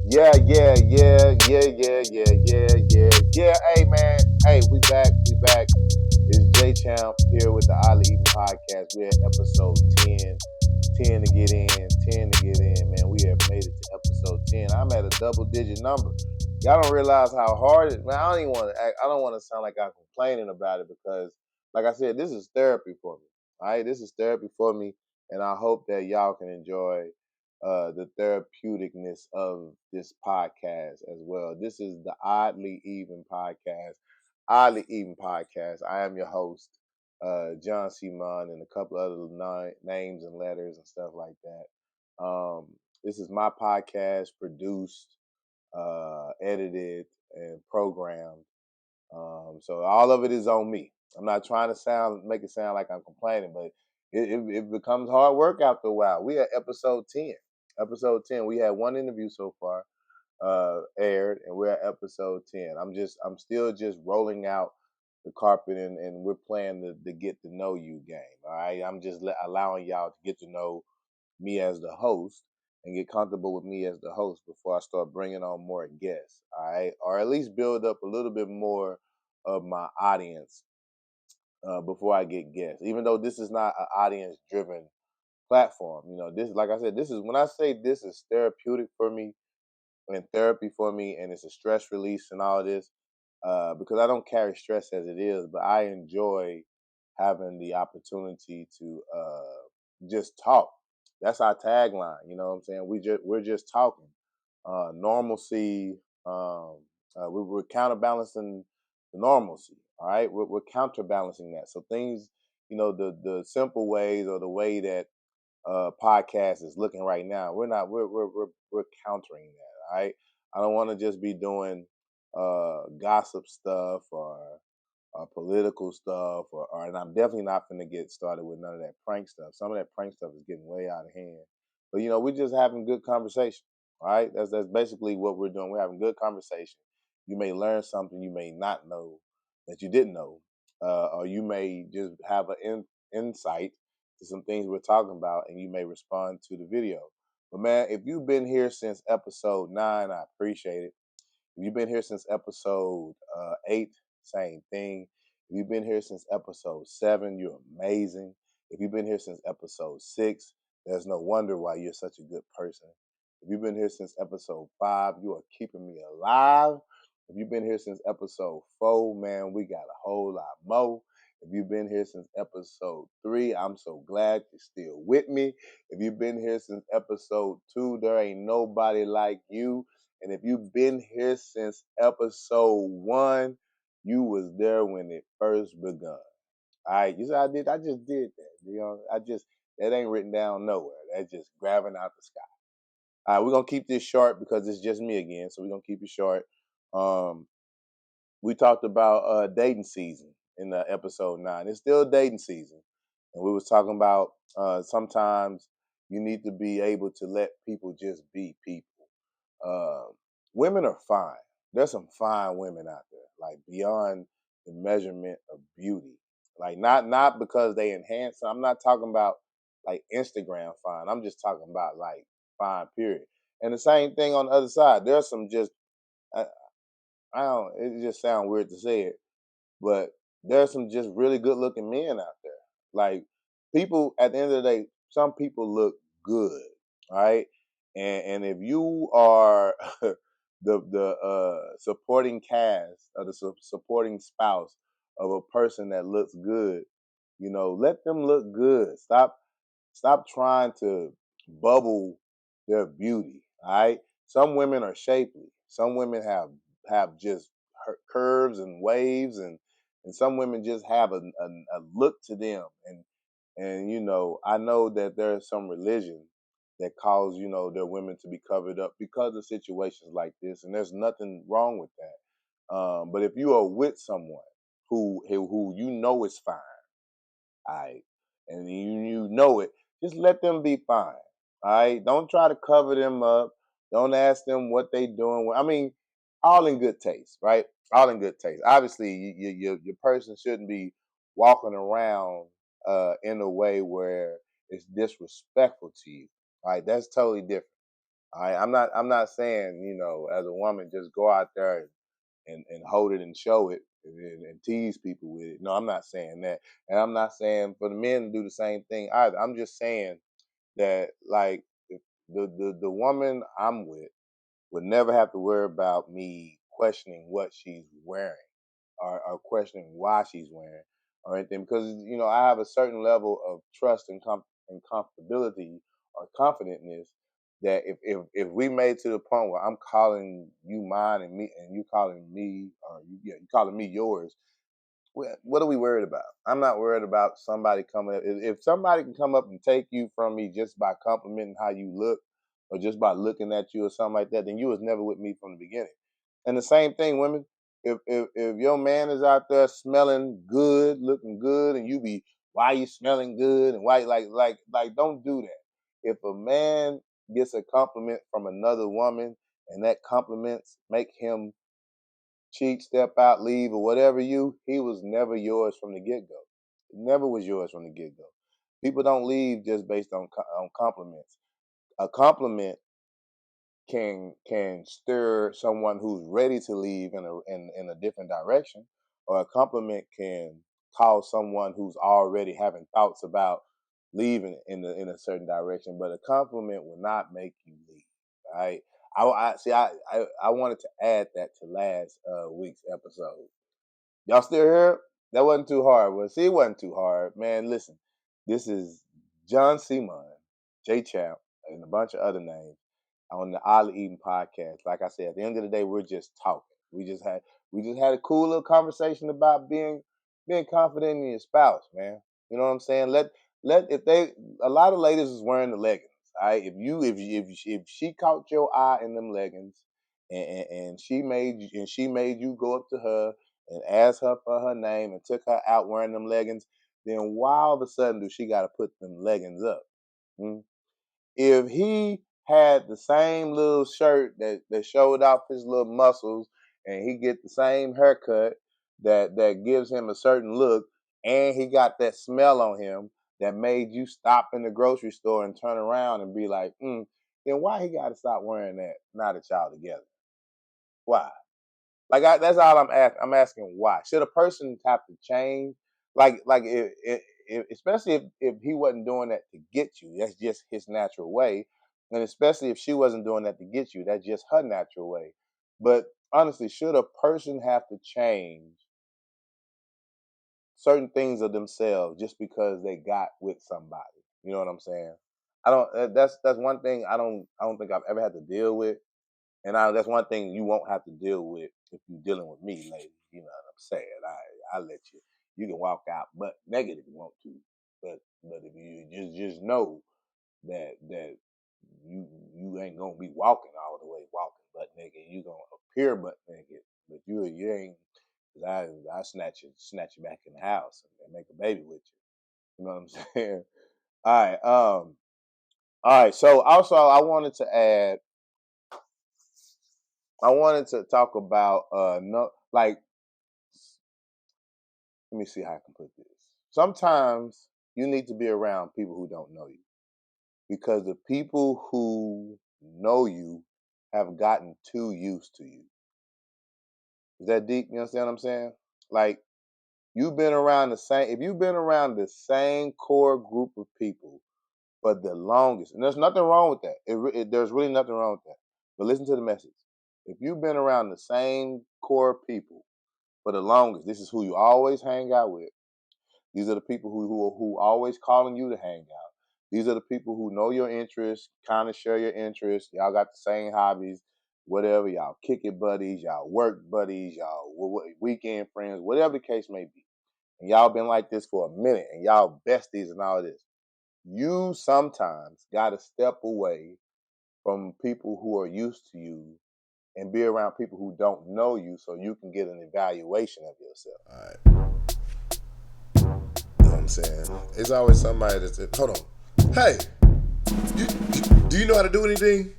Yeah. Hey, man. Hey, we back. It's J Champ here with the Oddly Even podcast. We're at episode 10. 10 to get in, 10 to get in, man. We have made it to episode 10. I'm at a double digit number. Y'all don't realize how hard it, man. I don't even want to act, I don't want to sound like I'm complaining about it because, like I said, this is therapy for me. All right, this is therapy for me, and I hope that y'all can enjoy the therapeuticness of this podcast as well. This is the Oddly Even podcast. Oddly Even podcast. I am your host, JonMon, and a couple other names and letters and stuff like that. This is my podcast, produced, edited, and programmed. So all of it is on me. I'm not trying to make it sound like I'm complaining, but it becomes hard work after a while. We at episode 10. Episode 10. We had one interview so far aired, and we're at episode 10. I'm still just rolling out the carpet, and we're playing the get to know you game. All right, I'm just allowing y'all to get to know me as the host and get comfortable with me as the host before I start bringing on more guests. All right, or at least build up a little bit more of my audience before I get guests. Even though this is not an audience driven platform, this, like I said, this is when I say this is therapeutic for me and therapy for me, and it's a stress release and all this, because I don't carry stress as it is, but I enjoy having the opportunity to just talk. That's our tagline. You know what I'm saying? We're just talking. Normalcy. We're counterbalancing the normalcy. All right, we're counterbalancing that. So things, the simple ways or the way that podcast is looking right now. We're countering that. All right. I don't want to just be doing gossip stuff or political stuff, and I'm definitely not going to get started with none of that prank stuff. Some of that prank stuff is getting way out of hand. But we're just having good conversation. All right. That's basically what we're doing. We're having good conversation. You may learn something you may not know that you didn't know, or you may just have an insight to some things we're talking about, and you may respond to the video. But man, if you've been here since episode 9, I appreciate it. If you've been here since episode 8, same thing. If you've been here since episode 7, you're amazing. If you've been here since episode 6, there's no wonder why you're such a good person. If you've been here since episode 5, you are keeping me alive. If you've been here since episode 4, man, we got a whole lot more. If you've been here since episode 3, I'm so glad you're still with me. If you've been here since episode 2, there ain't nobody like you. And if you've been here since episode 1, you was there when it first begun. All right, you see, I just did that. That ain't written down nowhere. That's just grabbing out the sky. All right, we're gonna keep this short because it's just me again, so we're gonna keep it short. Um, we talked about dating season in the episode 9. It's still dating season, and we was talking about sometimes you need to be able to let people just be people. Uh, Women are fine. There's some fine women out there, like beyond the measurement of beauty. Like not because they enhance. I'm not talking about like Instagram fine. I'm just talking about like fine period. And the same thing on the other side. There's some just I, I don't. It just sounds weird to say it, but there's some just really good looking men out there. Like people at the end of the day, some people look good, right? And if you are the supporting cast or the supporting spouse of a person that looks good, let them look good. Stop trying to bubble their beauty. All right. Some women are shapely. Some women have just curves and waves, and some women just have a look to them. And I know that there's some religion that calls their women to be covered up because of situations like this, and there's nothing wrong with that. But if you are with someone who is fine, all right, and you know it, just let them be fine. All right, don't try to cover them up. Don't ask them what they doing. I mean, all in good taste, right? All in good taste. Obviously, your person shouldn't be walking around in a way where it's disrespectful to you. All right, that's totally different. I'm not saying, as a woman, just go out there and hold it and show it and tease people with it. No, I'm not saying that. And I'm not saying for the men to do the same thing either. I'm just saying that, like, if the woman I'm with would never have to worry about me questioning what she's wearing, or questioning why she's wearing, or anything, because I have a certain level of trust and comfortability or confidentness that if we made to the point where I'm calling you mine and me and you calling me, or you calling me yours, what are we worried about? I'm not worried about somebody coming up. If somebody can come up and take you from me just by complimenting how you look, or just by looking at you or something like that, then you was never with me from the beginning. And the same thing, women. If your man is out there smelling good, looking good, and you be, why you smelling good, and why, like don't do that. If a man gets a compliment from another woman, and that compliments make him cheat, step out, leave, or whatever, he was never yours from the get go. It never was yours from the get go. People don't leave just based on compliments. A compliment can stir someone who's ready to leave in a different direction, or a compliment can cause someone who's already having thoughts about leaving in a certain direction. But a compliment will not make you leave. Right? I wanted to add that to last week's episode. Y'all still here? That wasn't too hard. Well, see, it wasn't too hard, man. Listen, this is John Simon, J Champ, and a bunch of other names on the Oddly Eating podcast. Like I said, at the end of the day, we're just talking. We just had a cool little conversation about being confident in your spouse, man. You know what I'm saying? A lot of ladies is wearing the leggings. All right, if she caught your eye in them leggings, and she made you go up to her and asked her for her name and took her out wearing them leggings, then why all of a sudden do she got to put them leggings up? Hmm? If he had the same little shirt that showed off his little muscles, and he get the same haircut that gives him a certain look, and he got that smell on him that made you stop in the grocery store and turn around and be like, then why he got to stop wearing that now that y'all together? Why? That's all I'm asking. I'm asking why. Should a person have to change? If especially if he wasn't doing that to get you, that's just his natural way. And especially if she wasn't doing that to get you, that's just her natural way. But honestly, should a person have to change certain things of themselves just because they got with somebody? You know what I'm saying? I don't. That's one thing I don't think I've ever had to deal with. And that's one thing you won't have to deal with if you're dealing with me, lady. You know what I'm saying? I let you can walk out but negative if you want to. But if you just know that you ain't gonna be walking all the way walking butt naked. You gonna appear butt naked, but you ain't. Cause I snatch you back in the house and make a baby with you. You know what I'm saying? All right. All right. So also I wanted to talk about no, like, let me see how I can put this. Sometimes you need to be around people who don't know you, because the people who know you have gotten too used to you. Is that deep? You understand what I'm saying? Like, if you've been around the same core group of people for the longest, and there's nothing wrong with that. There's really nothing wrong with that. But listen to the message. If you've been around the same core people for the longest, this is who you always hang out with. These are the people who always calling you to hang out. These are the people who know your interests, kind of share your interests. Y'all got the same hobbies, whatever. Y'all kick it buddies, y'all work buddies, y'all weekend friends, whatever the case may be. And y'all been like this for a minute, and y'all besties and all this. You sometimes got to step away from people who are used to you and be around people who don't know you, so you can get an evaluation of yourself. All right. You know what I'm saying? It's always somebody that's, hold on. Hey, do you know how to do anything?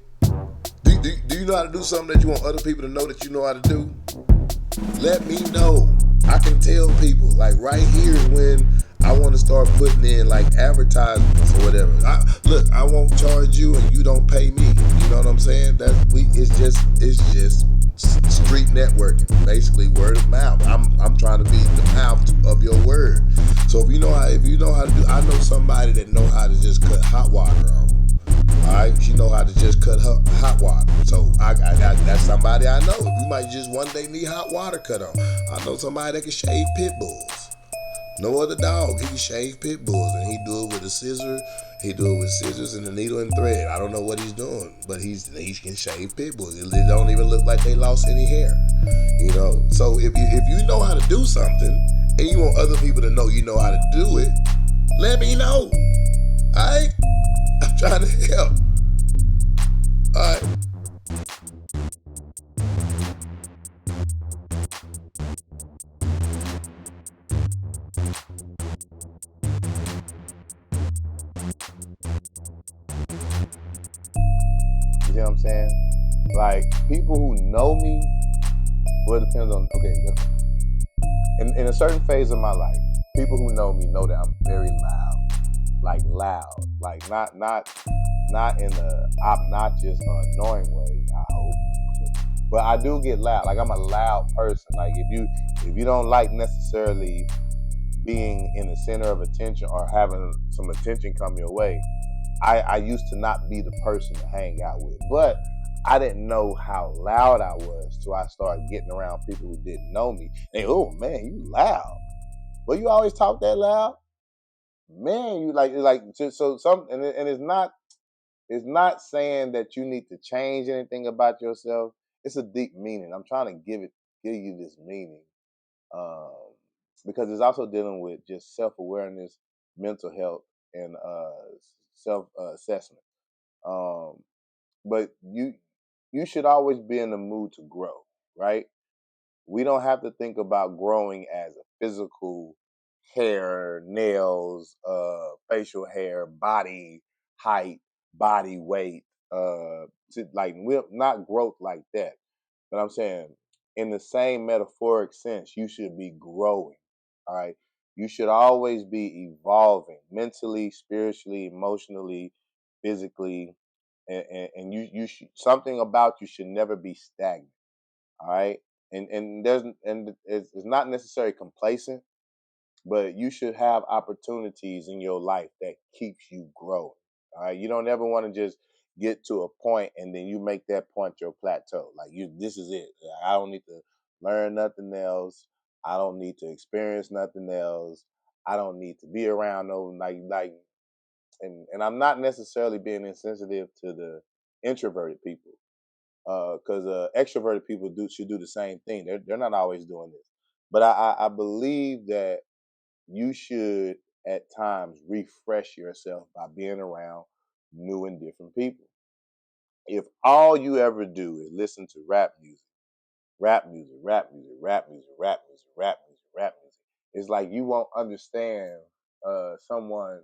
Do you know how to do something that you want other people to know that you know how to do? Let me know. I can tell people. Like, right here is when I want to start putting in like advertisements or whatever. Look, I won't charge you and you don't pay me. You know what I'm saying? It's just street networking, basically word of mouth. I'm trying to be the mouth of your word. So if you know how to do, I know somebody that know how to just cut hot water on. All right, she know how to just cut her hot water. So that's somebody I know. You might just one day need hot water cut on. I know somebody that can shave pit bulls. No other dog. He can shave pit bulls, and he do it with a scissor. He do it with scissors and a needle and thread. I don't know what he's doing, but he can shave pit bulls. It don't even look like they lost any hair. You know. So if you know how to do something, and you want other people to know you know how to do it, let me know. Alright? I'm trying to help. Alright. You see what I'm saying? Like, people who know me, well, it depends on, okay, in a certain phase of my life, people who know me know that I'm very loud, like not in a obnoxious or annoying way, I hope, but I do get loud. Like, I'm a loud person. Like, if you don't like necessarily being in the center of attention or having some attention come your way, I used to not be the person to hang out with. But I didn't know how loud I was till I started getting around people who didn't know me. They, oh man, you loud. Well, you always talk that loud? Man, you like just so some and it's not saying that you need to change anything about yourself. It's a deep meaning. I'm trying to give you this meaning. Um, because it's also dealing with just self-awareness, mental health, and self assessment. Um, but you should always be in the mood to grow, right? We don't have to think about growing as a physical hair, nails, facial hair, body height, body weight, we're not growth like that. But I'm saying, in the same metaphoric sense, you should be growing. All right. You should always be evolving mentally, spiritually, emotionally, physically, and you should, something about you should never be stagnant. All right. And it's not necessarily complacent, but you should have opportunities in your life that keeps you growing. All right, you don't ever want to just get to a point and then you make that point your plateau. Like, this is it. I don't need to learn nothing else. I don't need to experience nothing else. I don't need to be around no and I'm not necessarily being insensitive to the introverted people, because extroverted people should do the same thing. They're not always doing this, but I believe that you should at times refresh yourself by being around new and different people. If all you ever do is listen to rap music, rap music, rap music, rap music, rap music, rap music, it's like you won't understand someone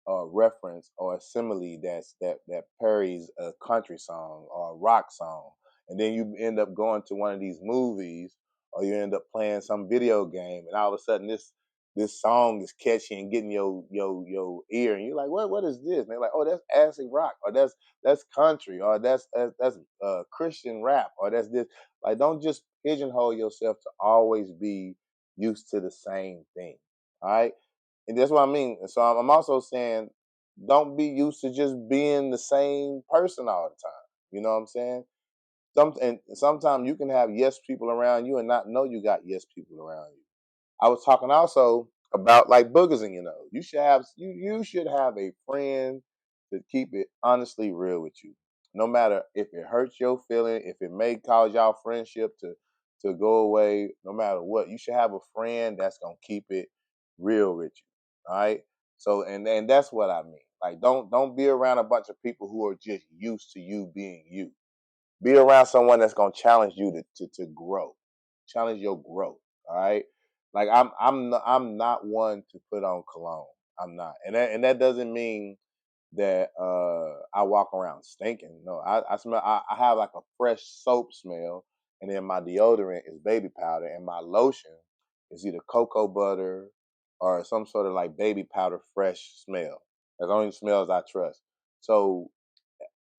reference or a simile that parries a country song or a rock song, and then you end up going to one of these movies, or you end up playing some video game, and all of a sudden this song is catchy and getting your ear, and you're like, what is this? And they're like, oh, that's acid rock, or that's country, or that's Christian rap, or that's this. Like, don't just pigeonhole yourself to always be used to the same thing. All right. And that's what I mean. So I'm also saying, don't be used to just being the same person all the time. You know what I'm saying? And sometimes you can have yes people around you and not know you got yes people around you. I was talking also about like boogers in your nose. You should have a friend to keep it honestly real with you. No matter if it hurts your feeling, if it may cause y'all friendship to go away, no matter what, you should have a friend that's gonna keep it real with you. All right. So and that's what I mean. Like, don't be around a bunch of people who are just used to you being you. Be around someone that's gonna challenge you to grow, challenge your growth. All right, like I'm not one to put on cologne. I'm not, and that doesn't mean that I walk around stinking. No, I smell. I have like a fresh soap smell, and then my deodorant is baby powder, and my lotion is either cocoa butter or some sort of like baby powder fresh smell. That's the only smells I trust. So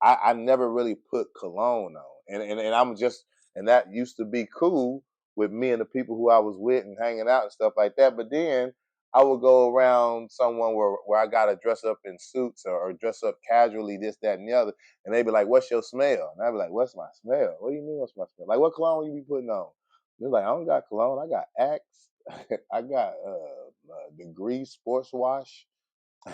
I never really put cologne on. And I'm just, and that used to be cool with me and the people who I was with and hanging out and stuff like that. But then I would go around someone where I got to dress up in suits or dress up casually, this, that, and the other. And they'd be like, "What's your smell?" And I'd be like, "What's my smell? What do you mean, what's my smell? Like, what cologne you be putting on?" They're like, "I don't got cologne. I got Axe. I got Degree Sports Wash.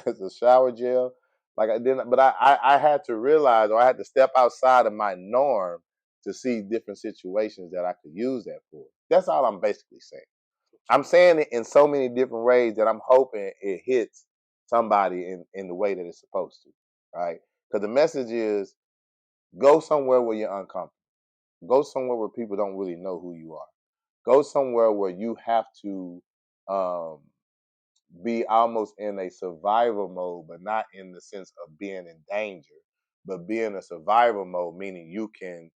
It's a shower gel." Like I didn't, but I had to realize, or I had to step outside of my norm to see different situations that I could use that for. That's all I'm basically saying. I'm saying it in so many different ways that I'm hoping it hits somebody in the way that it's supposed to, right? Because the message is go somewhere where you're uncomfortable. Go somewhere where people don't really know who you are. Go somewhere where you have to um, be almost in a survival mode, but not in the sense of being in danger, but be in a survival mode, meaning you can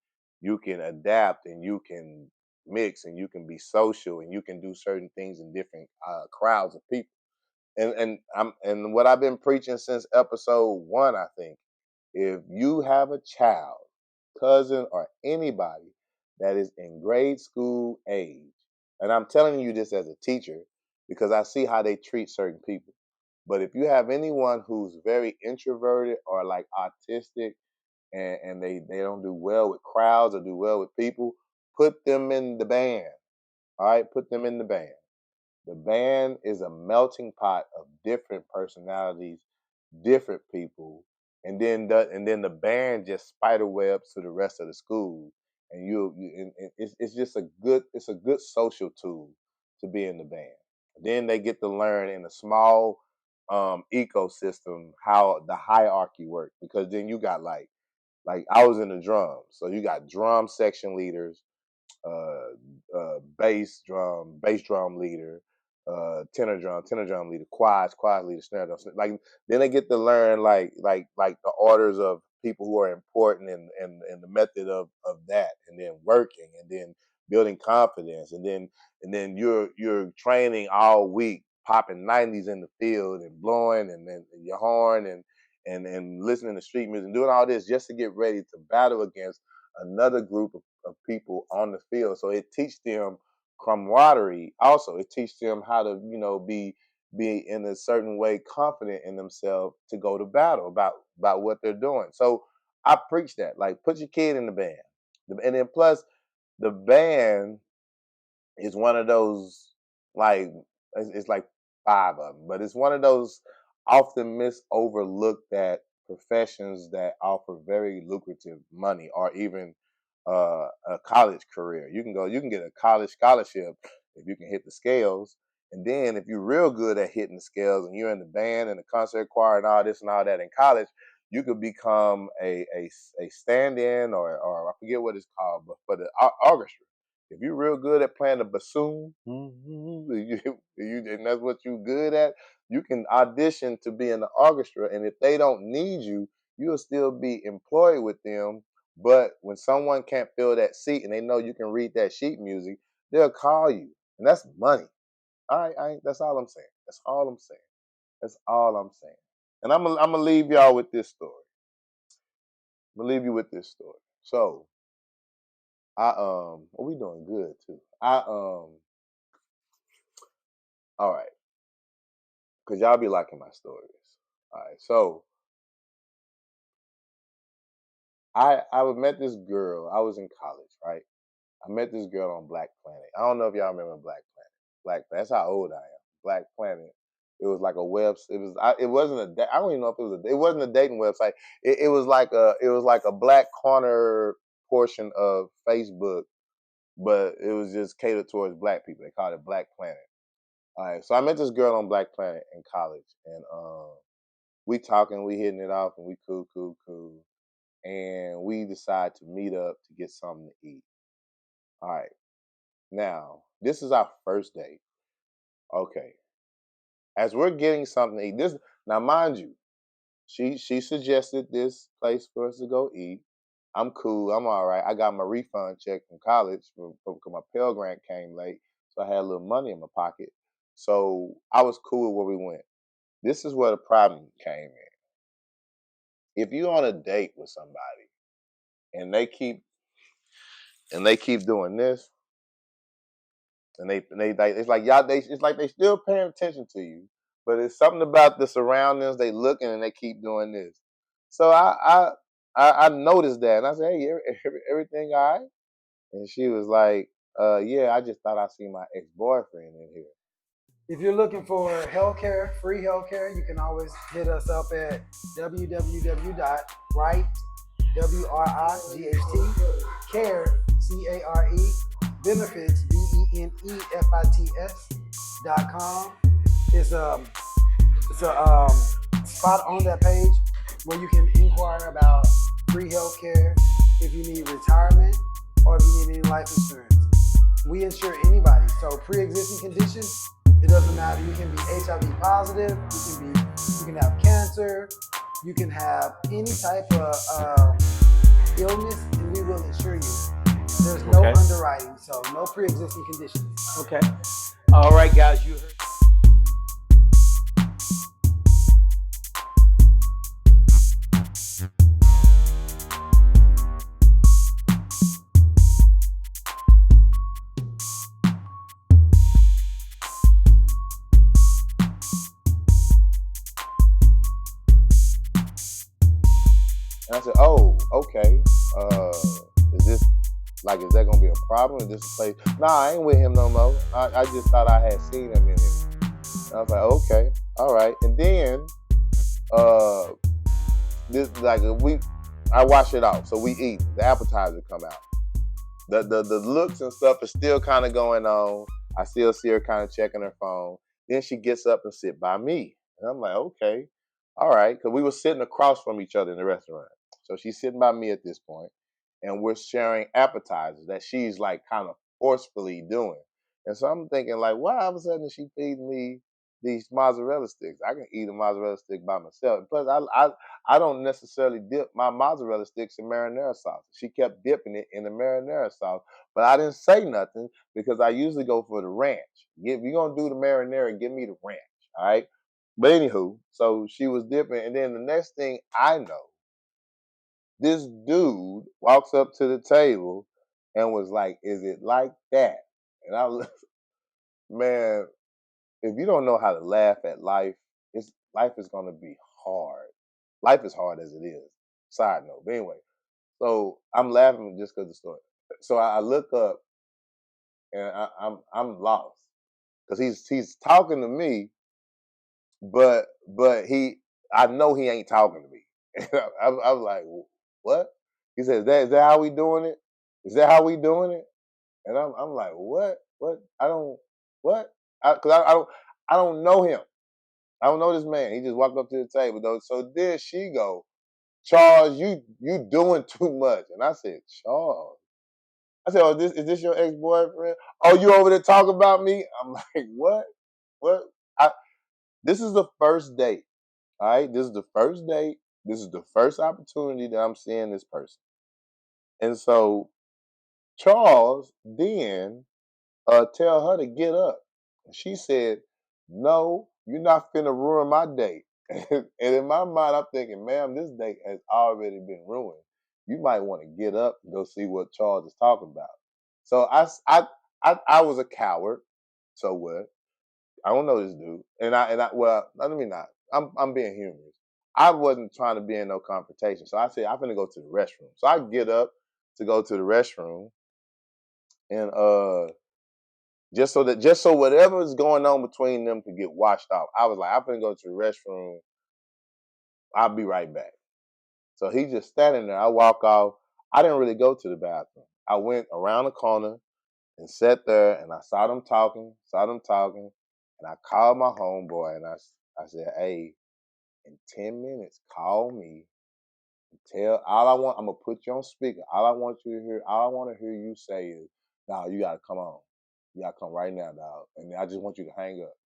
adapt and you can mix and you can be social and you can do certain things in different crowds of people. And what I've been preaching since episode one, I think, if you have a child, cousin, or anybody that is in grade school age, and I'm telling you this as a teacher because I see how they treat certain people. But if you have anyone who's very introverted or like autistic and they don't do well with crowds or do well with people, put them in the band. All right, put them in the band. The band is a melting pot of different personalities, different people, and then the band just spider webs to the rest of the school, and and it's just a good social tool to be in the band. Then they get to learn in a small ecosystem how the hierarchy works, because then you got like I was in the drums, so you got drum section leaders, bass drum leader, tenor drum leader, quads leader, snare drum. Like then they get to learn like the orders of people who are important and the method of that, and then working, and then building confidence, and then you're training all week, popping 90s in the field and blowing and then your horn and listening to street music and doing all this just to get ready to battle against another group of people on the field. So it teaches them camaraderie. Also, it teaches them how to, be in a certain way confident in themselves to go to battle about what they're doing. So I preach that. Like, put your kid in the band. And then plus the band is one of those, like, it's like five of them, but it's one of those often missed, overlooked that professions that offer very lucrative money, or even a college career. You can get a college scholarship if you can hit the scales. And then if you're real good at hitting the scales and you're in the band and the concert choir and all this and all that in college, you could become a stand-in, or I forget what it's called, but for the orchestra. If you're real good at playing the bassoon, and that's what you're good at, you can audition to be in the orchestra. And if they don't need you, you'll still be employed with them. But when someone can't fill that seat and they know you can read that sheet music, they'll call you. And that's money. All right, that's all I'm saying. That's all I'm saying. That's all I'm saying. And I'm gonna leave y'all with this story. I'm gonna leave you with this story. So we doing good too. All right, cause y'all be liking my stories. All right, so I met this girl. I was in college, right? I met this girl on Black Planet. I don't know if y'all remember Black Planet. That's how old I am. Black Planet. It was like a web. It was. It wasn't a. I don't even know if it was a. It wasn't a dating website. It was like a. It was like a Black corner portion of Facebook, but it was just catered towards Black people. They called it Black Planet. All right. So I met this girl on Black Planet in college, and we talking, we hitting it off, and we cool, and we decide to meet up to get something to eat. All right. Now, this is our first date. Okay. As we're getting something to eat, this now mind you, she suggested this place for us to go eat. I'm cool. I'm all right. I got my refund check from college because my Pell Grant came late, so I had a little money in my pocket. So I was cool where we went. This is where the problem came in. If you're on a date with somebody and they keep doing this, and they like, it's like y'all it's like they still paying attention to you, but it's something about the surroundings. They looking and they keep doing this. So I noticed that, and I said, hey, everything all right? And she was like, yeah, I just thought I seen my ex-boyfriend in here. If you're looking for healthcare, free healthcare, you can always hit us up at www.right, WRIGHT, care, CARE, benefits, BENEFITS.com. It's a spot on that page where you can inquire about free healthcare if you need retirement or if you need any life insurance. We insure anybody. So pre-existing conditions, it doesn't matter. You can be HIV positive. You can have cancer. You can have any type of illness, and we will insure you. There's no underwriting, so no pre-existing conditions. Okay. All right, guys. You heard. And I said, oh, okay. Is that gonna be a problem? Is this a place? Nah, I ain't with him no more. I just thought I had seen him in here. And I was like, okay, all right. And then this like I wash it off. So we eat. The appetizer come out. The looks and stuff is still kind of going on. I still see her kind of checking her phone. Then she gets up and sit by me. And I'm like, okay, all right. Because we were sitting across from each other in the restaurant. So she's sitting by me at this point, and we're sharing appetizers that she's like kind of forcefully doing. And so I'm thinking, like, why all of a sudden is she feeding me these mozzarella sticks? I can eat a mozzarella stick by myself. Plus, I don't necessarily dip my mozzarella sticks in marinara sauce. She kept dipping it in the marinara sauce, but I didn't say nothing because I usually go for the ranch. If you're gonna do the marinara, give me the ranch, all right? But anywho, so she was dipping, and then the next thing I know, this dude walks up to the table and was like, "Is it like that?" And I was, man, if you don't know how to laugh at life, life is gonna be hard. Life is hard as it is. Side note. But anyway, so I'm laughing just because of the story. So I look up and I'm lost because he's talking to me, but I know he ain't talking to me. I was like, what? He said, is that how we doing it? Is that how we doing it? And I'm like, what? What? I don't what? Because I don't know him. I don't know this man. He just walked up to the table though. So there she go, Charles, you doing too much. And I said, Charles. I said, oh, is this your ex-boyfriend? Oh, you over there talking about me? I'm like, what? What? I, this is the first date. All right. This is the first date. This is the first opportunity that I'm seeing this person. And so Charles then tell her to get up. And she said, no, you're not finna ruin my date. And in my mind, I'm thinking, ma'am, this date has already been ruined. You might want to get up and go see what Charles is talking about. So I was a coward. So what? I don't know this dude. And I well, let me not. I'm being humorous. I wasn't trying to be in no confrontation. So I said, I'm gonna go to the restroom. So I get up to go to the restroom, and just so whatever is going on between them could get washed out. I was like, I'm gonna go to the restroom. I'll be right back. So he's just standing there. I walk off. I didn't really go to the bathroom. I went around the corner and sat there, and I saw them talking, and I called my homeboy, and I said, hey, in 10 minutes, call me and tell all I want. I'm gonna put you on speaker. All I want to hear you say is, "Nah, you gotta come on. You gotta come right now, dog." And I just want you to hang up.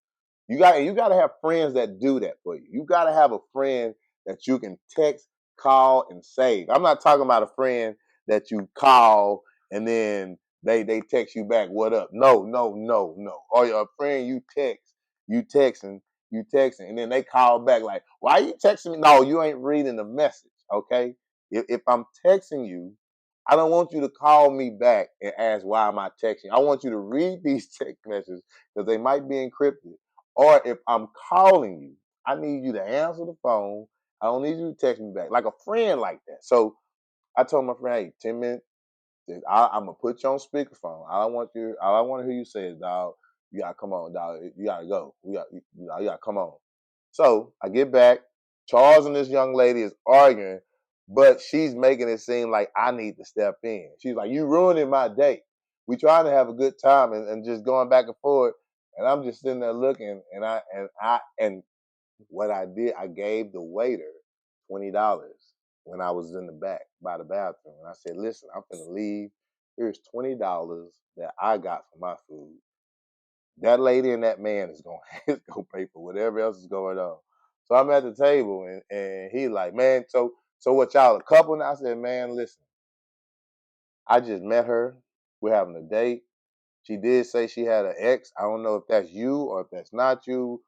You gotta have friends that do that for you. You gotta have a friend that you can text, call, and save. I'm not talking about a friend that you call and then they text you back, what up? No, no, no, no. Or a friend you text you texting, and then they call back like, why are you texting me? No, you ain't reading the message, okay? If I'm texting you, I don't want you to call me back and ask why am I texting. I want you to read these text messages because they might be encrypted. Or if I'm calling you, I need you to answer the phone. I don't need you to text me back like a friend like that. So I told my friend, hey, 10 minutes. I'm gonna put you on speakerphone. All I want to hear you say is, dog, you gotta come on, dog. You gotta go. You gotta come on. So I get back. Charles and this young lady is arguing, but she's making it seem like I need to step in. She's like, you ruining my date. We trying to have a good time and just going back and forth. And I'm just sitting there looking, and what I did, I gave the waiter $20 when I was in the back by the bathroom. And I said, listen, I'm finna leave. Here's $20 that I got for my food. That lady and that man is is gonna pay for whatever else is going on. So I'm at the table and he like, man, so what, y'all a couple now? I said, man, listen, I just met her. We're having a date. She did say she had an ex. I don't know if that's you or if that's not you.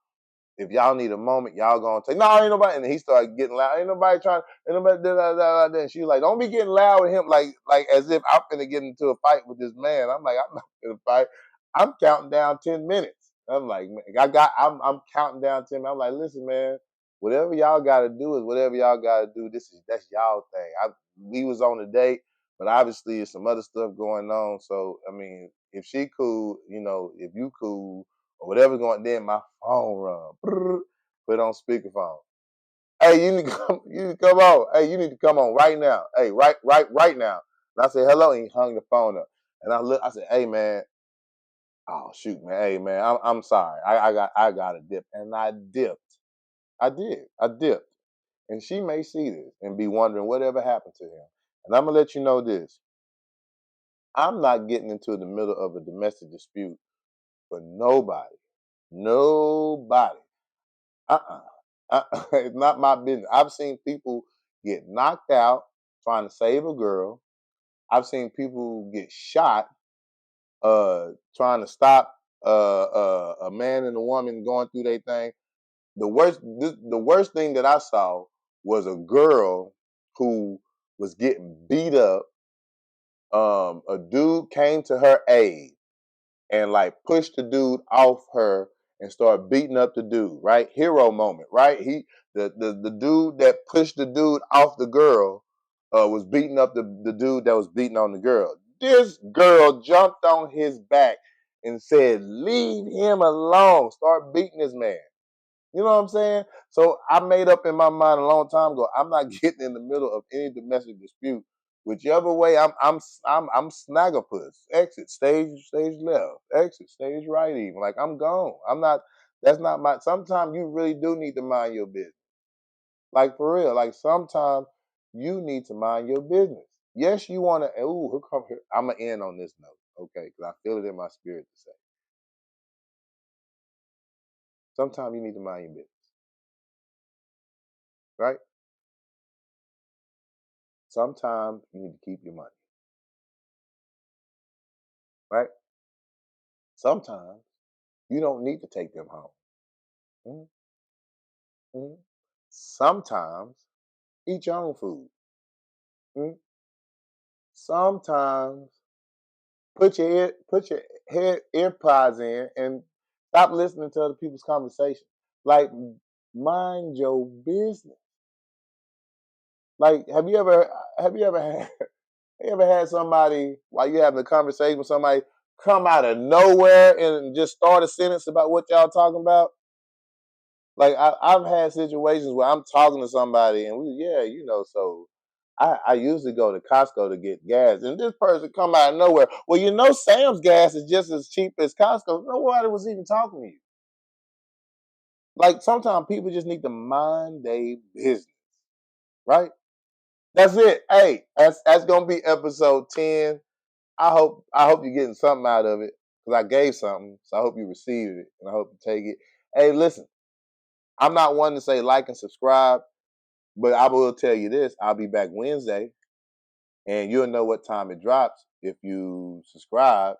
If y'all need a moment, y'all gonna take. No, ain't nobody. And he started getting loud. Ain't nobody trying. Ain't nobody. And she was like, don't be getting loud with him, like as if I'm finna get into a fight with this man. I'm like, I'm not finna fight. I'm counting down 10 minutes. I'm like, man, I'm counting down 10 minutes. I'm like, listen, man, whatever y'all gotta do is whatever y'all gotta do. That's y'all thing. We was on a date, but obviously there's some other stuff going on. So I mean, if she cool, if you cool or whatever's going, then my phone run. Put on speakerphone. Hey, you need to come. You need to come on. Hey, you need to come on right now. Hey, right now. And I said hello, and he hung the phone up. And I look. I said, hey man. Oh shoot, man. Hey man, I'm sorry. I got a dip, and I dipped. I did. I dipped. And she may see this and be wondering whatever happened to him. And I'm gonna let you know this. I'm not getting into the middle of a domestic dispute for nobody. Nobody. Uh-uh. It's not my business. I've seen people get knocked out trying to save a girl. I've seen people get shot trying to stop a man and a woman going through their thing. The worst thing that I saw was a girl who was getting beat up. A dude came to her aid and like pushed the dude off her and started beating up the dude, right? Hero moment, right? The dude that pushed the dude off the girl was beating up the dude that was beating on the girl. This girl jumped on his back and said, leave him alone. Start beating this man. You know what I'm saying? So I made up in my mind a long time ago. I'm not getting in the middle of any domestic dispute. Whichever way, I'm snaggerpuss. Exit stage left. Exit stage right. Even like I'm gone. I'm not. That's not my. Sometimes you really do need to mind your business. Like for real. Like sometimes you need to mind your business. Yes, you want to. Ooh, who come here? I'm gonna end on this note, okay? Because I feel it in my spirit to say. Sometimes you need to mind your business, right? Sometimes you need to keep your money, right? Sometimes you don't need to take them home. Mhm, mhm. Sometimes eat your own food. Mhm. Sometimes put your head earpods in and stop listening to other people's conversation. Like mind your business. Like have you ever had you ever had somebody while you having a conversation with somebody come out of nowhere and just start a sentence about what y'all talking about? Like I've had situations where I'm talking to somebody and so I usually go to Costco to get gas, and this person come out of nowhere. Well, Sam's gas is just as cheap as Costco. Nobody was even talking to you. Like sometimes people just need to mind their business, right? That's it. Hey, that's gonna be episode 10. I hope you're getting something out of it because I gave something, so I hope you received it and I hope you take it. Hey, listen, I'm not one to say like and subscribe. But I will tell you this, I'll be back Wednesday, and you'll know what time it drops if you subscribe.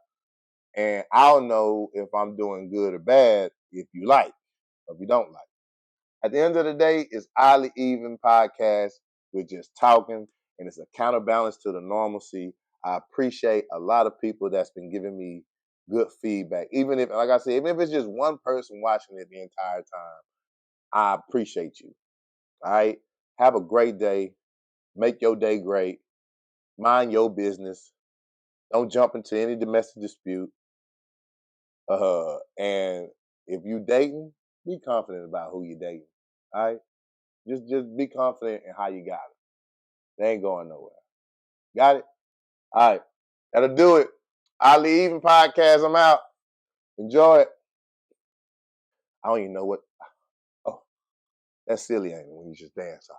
And I'll know if I'm doing good or bad if you like or if you don't like. At the end of the day, it's Oddly Even podcast. We're just talking, and it's a counterbalance to the normalcy. I appreciate a lot of people that's been giving me good feedback. Even if, like I said, even if it's just one person watching it the entire time, I appreciate you. All right? Have a great day. Make your day great. Mind your business. Don't jump into any domestic dispute. And if you dating, be confident about who you're dating. All right? Just be confident in how you got it. They ain't going nowhere. Got it? All right. That'll do it. Oddly Even podcast. I'm out. Enjoy it. I don't even know what. Oh, that's silly, ain't it? When you just dance off.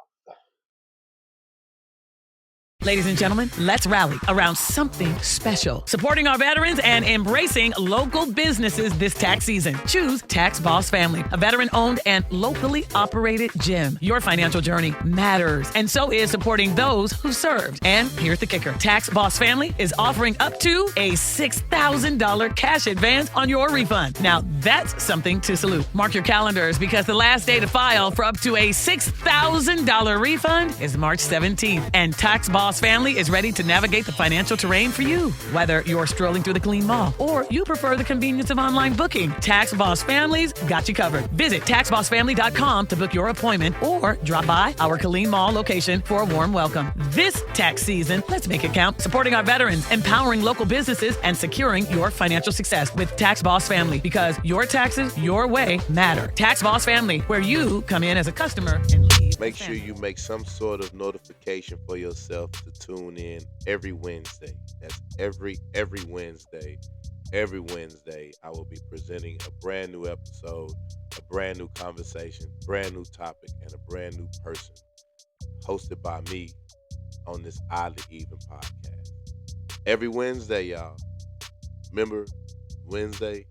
Ladies and gentlemen, let's rally around something special. Supporting our veterans and embracing local businesses this tax season. Choose Tax Boss Family, a veteran-owned and locally operated gym. Your financial journey matters, and so is supporting those who served. And here's the kicker. Tax Boss Family is offering up to a $6,000 cash advance on your refund. Now, that's something to salute. Mark your calendars because the last day to file for up to a $6,000 refund is March 17th, and Tax Boss Family is ready to navigate the financial terrain for you. Whether you're strolling through the clean mall or you prefer the convenience of online booking, Tax Boss Family's got you covered. Visit taxbossfamily.com to book your appointment or drop by our Killeen Mall location for a warm welcome. This tax season, let's make it count. Supporting our veterans, empowering local businesses, and securing your financial success with Tax Boss Family, because your taxes, your way, matter. Tax Boss Family, where you come in as a customer and leave. Make sure you make some sort of notification for yourself to tune in every Wednesday. That's every Wednesday. Every Wednesday, I will be presenting a brand new episode, a brand new conversation, brand new topic, and a brand new person, hosted by me on this Oddly Even podcast. Every Wednesday, y'all. Remember, Wednesday,